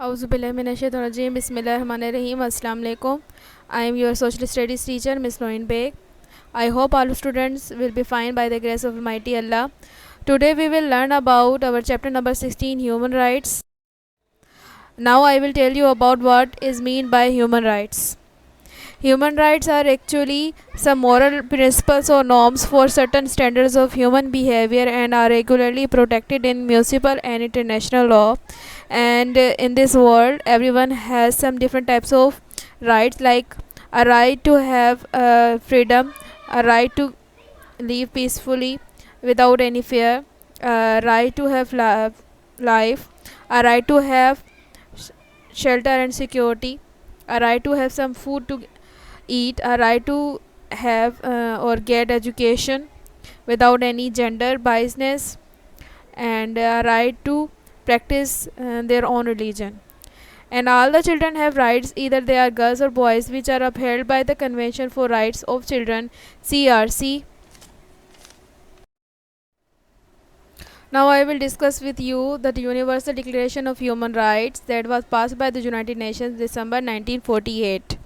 Auzubillahiminash-shaytanir-rajim. Bismillahir-rahmanir-rahim. Assalamu alaikum. I am your social studies teacher, Miss Noin Beg. I hope all students will be fine by the grace of Almighty Allah. Today we will learn about our chapter number 16, Human Rights. Now I will tell you about what is meant by human rights. Human rights are actually some moral principles or norms for certain standards of human behavior and are regularly protected in municipal and international law. And in this world, everyone has some different types of rights, like a right to have freedom, a right to live peacefully without any fear, a right to have life, a right to have shelter and security, a right to have some food to eat, a right to have or get education without any gender biasness, and a right to practice their own religion. And all the children have rights, either they are girls or boys, which are upheld by the Convention for Rights of Children, CRC. Now I will discuss with you the Universal Declaration of Human Rights that was passed by the United Nations December 1948.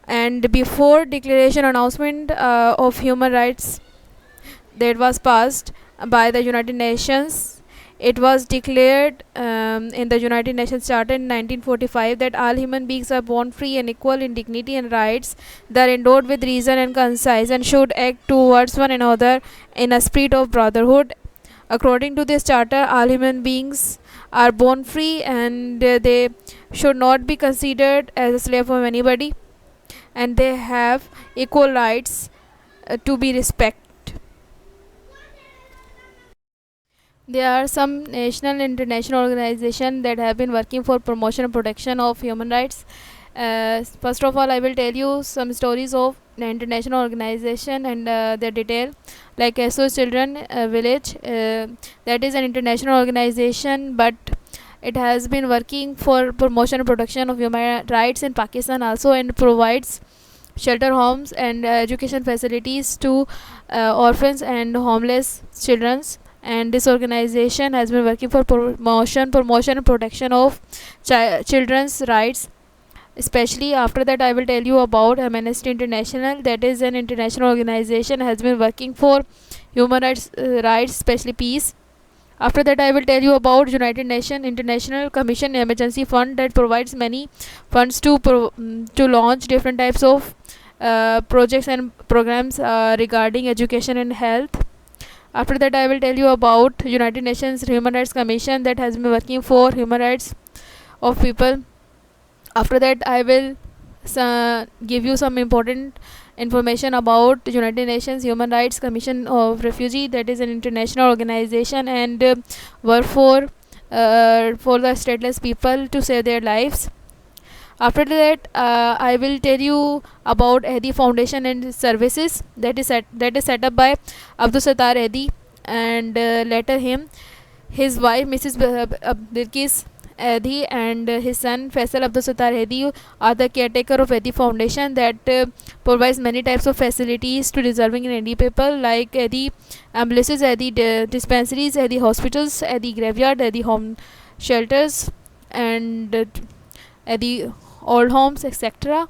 And before declaration announcement of human rights that was passed by the United Nations, it was declared in the United Nations Charter in 1945 that all human beings are born free and equal in dignity and rights. They are endowed with reason and conscience and should act towards one another in a spirit of brotherhood. According to this charter, all human beings are born free and they should not be considered as a slave of anybody, and they have equal rights to be respected. There are some national and international organizations that have been working for promotion and protection of human rights. First of all, I will tell you some stories of the international organization and their detail. Like SOS Children Village, that is an international organization, but it has been working for promotion and protection of human rights in Pakistan also, and provides shelter homes and education facilities to orphans and homeless children. And this organization has been working for promotion and protection of children's rights. Especially after that, I will tell you about Amnesty International, that is an international organization, has been working for human rights, especially peace. After that, I will tell you about United Nations International Commission Emergency Fund that provides many funds to launch different types of projects and programs regarding education and health. After that, I will tell you about United Nations Human Rights Commission that has been working for human rights of people. After that, I will give you some important information about United Nations Human Rights Commission of Refugee, that is an international organization and work for the stateless people to save their lives. After that, I will tell you about Ehdi Foundation and Services that is set up by Abdul Sattar Ehdi, and later his wife Mrs. Bilkis Ehdi and his son Faisal Abdul Sattar Ehdi are the caretaker of Ehdi Foundation that provides many types of facilities to deserving and needy people, like Ehdi ambulances, Ehdi dispensaries, Ehdi hospitals, Ehdi graveyard, Ehdi home shelters, and Ehdi old homes, etc.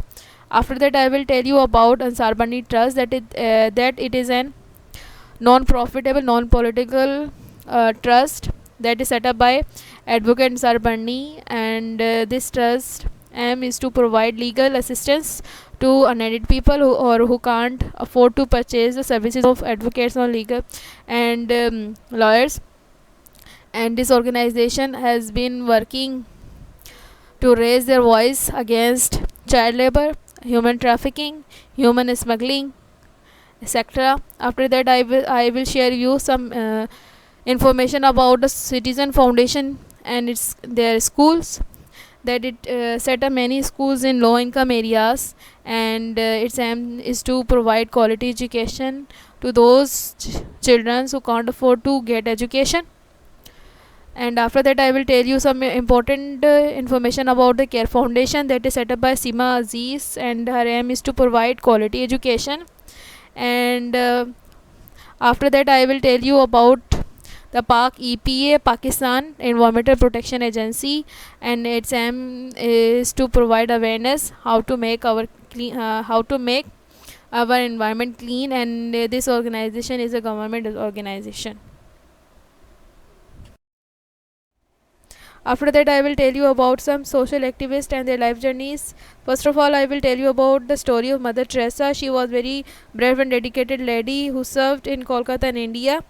After that, I will tell you about Ansar Bani Trust, that it is an non-profitable, non-political trust that is set up by Advocate Ansar Bani, and this trust aim is to provide legal assistance to unneeded people who can't afford to purchase the services of advocates or legal and lawyers. And this organization has been working to raise their voice against child labor, human trafficking, human smuggling, etc. After that, I will share you some information about the Citizen Foundation and their schools, that it set up many schools in low income areas, and its aim is to provide quality education to those children who can't afford to get education. And after that, I will tell you some important information about the Care Foundation that is set up by Sima Aziz, and her aim is to provide quality education. And after that, I will tell you about the Pak EPA, Pakistan Environmental Protection Agency, and its aim is to provide awareness how to make our environment clean, and this organization is a government organization. After that, I will tell you about some social activists and their life journeys. First of all, I will tell you about the story of Mother Teresa. She was very brave and dedicated lady who served in Kolkata in India,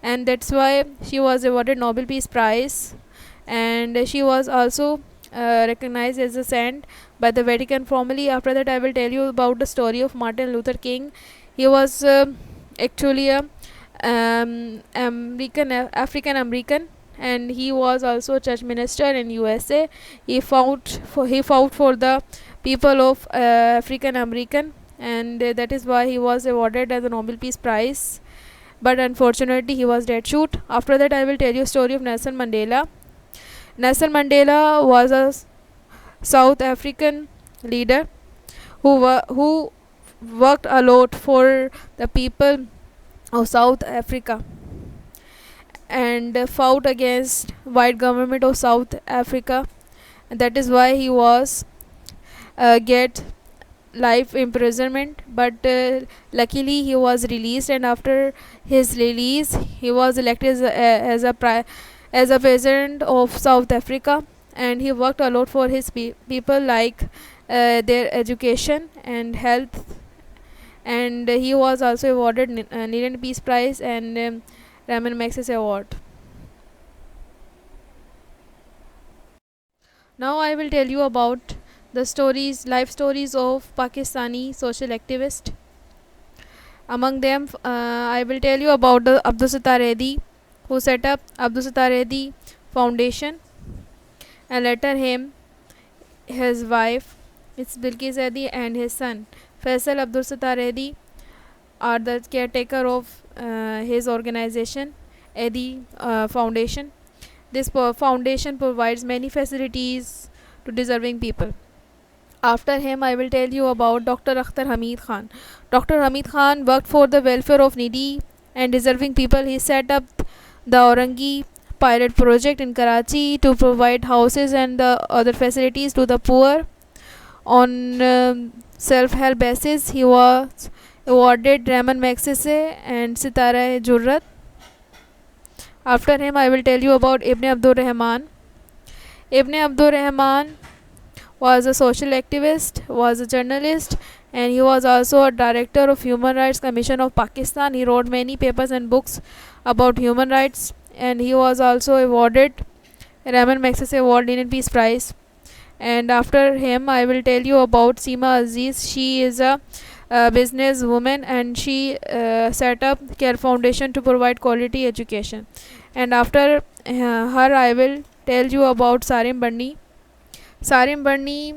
and that's why she was awarded Nobel Peace Prize. And she was also recognized as a saint by the Vatican formally. After that, I will tell you about the story of Martin Luther King. He was actually a African American, and he was also a church minister in USA. He fought for the people of African American, and that is why he was awarded as the Nobel Peace Prize. But unfortunately, he was dead shoot. After that, I will tell you a story of Nelson Mandela. Nelson Mandela was a South African leader who worked a lot for the people of South Africa, and fought against white government of South Africa, and that is why he was get life imprisonment. But luckily he was released, and after his release he was elected as a president of South Africa, and he worked a lot for his people, like their education and health, and he was also awarded Nobel Peace Prize and Raman Magsaysay Award. Now I will tell you about the life stories of Pakistani social activists. Among them, I will tell you about the Abdul Sattar Edhi, who set up Abdul Sattar Edhi Foundation, and later him, his wife, Ms. Bilkis Edhi, and his son, Faisal Abdul Sattar Edhi, are the caretaker of his organization, Edhi Foundation. This foundation provides many facilities to deserving people. After him, I will tell you about Dr. Akhtar Hamid Khan. Dr. Hamid Khan worked for the welfare of needy and deserving people. He set up the Aurangi pilot project in Karachi to provide houses and the other facilities to the poor. On self-help basis, he was awarded Raman Magsaysay and Sitara Jurrat. After him, I will tell you about Ibn Abdul Rahman. Ibn Abdul Rahman was a social activist, was a journalist, and he was also a director of Human Rights Commission of Pakistan. He wrote many papers and books about human rights, and he was also awarded Raman Magsaysay Award, Nobel Peace Prize. And after him, I will tell you about Seema Aziz. She is a business woman, and she set up Care Foundation to provide quality education. And after her, I will tell you about Sarim Bani. Sarim Bani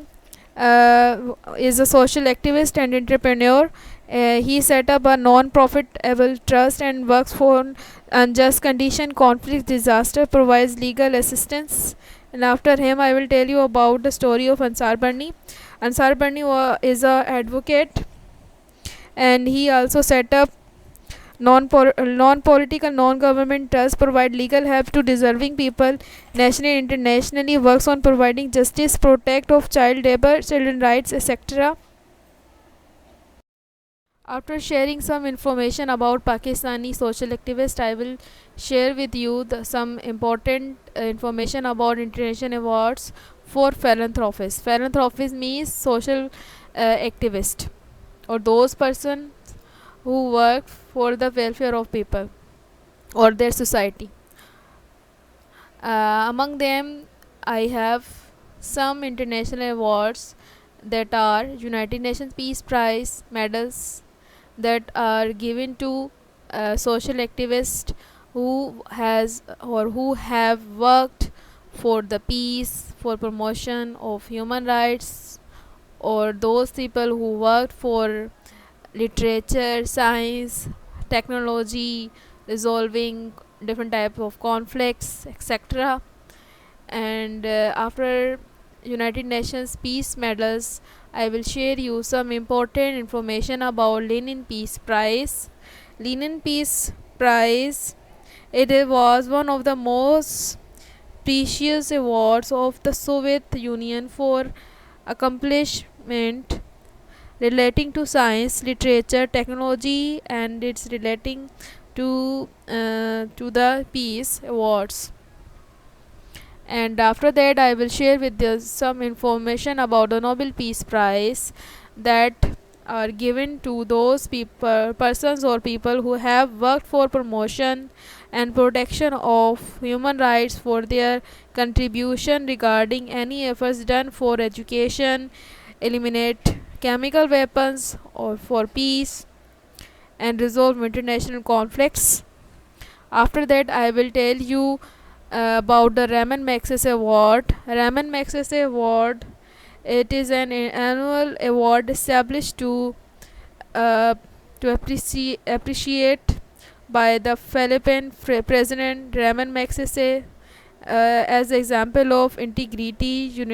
is a social activist and entrepreneur. He set up a non-profitable trust and works for unjust condition, conflict, disaster, provides legal assistance. And after him, I will tell you about the story of Ansar Bani. Ansar Bani is a advocate, and he also set up non-political, non-government trusts, provide legal help to deserving people nationally and internationally, works on providing justice, protect of child labor, children rights, etc. After sharing some information about Pakistani social activists, I will share with you some important information about international awards for philanthropists. Philanthropist means social activist, or those persons who work for the welfare of people or their society. Among them, I have some international awards that are United Nations Peace Prize medals that are given to social activists who have worked for the peace, for promotion of human rights, or those people who worked for literature, science, technology, resolving different types of conflicts, etc. And after United Nations Peace Medals, I will share you some important information about Lenin Peace Prize. Lenin Peace Prize It was one of the most precious awards of the Soviet Union for accomplishment relating to science, literature, technology, and its relating to the Peace Awards. And after that, I will share with you some information about the Nobel Peace Prize that are given to those people, persons or people who have worked for promotion and protection of human rights for their contribution regarding any efforts done for education, eliminate chemical weapons or for peace and resolve international conflicts. After that, I will tell you about the Raman Magsaysay Award. Raman Magsaysay Award, it is an annual award established uh, to appreciate by the Philippine President Raman Magsaysay as example of integrity,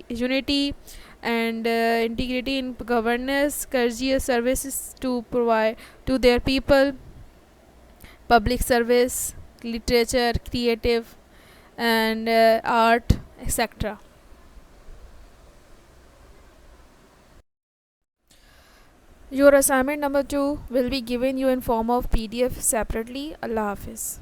unity and integrity in governance, courteous services to provide to their people, public service, literature, creative and art, etc. Your assignment number 2 will be given you in form of PDF separately. Allah Hafiz.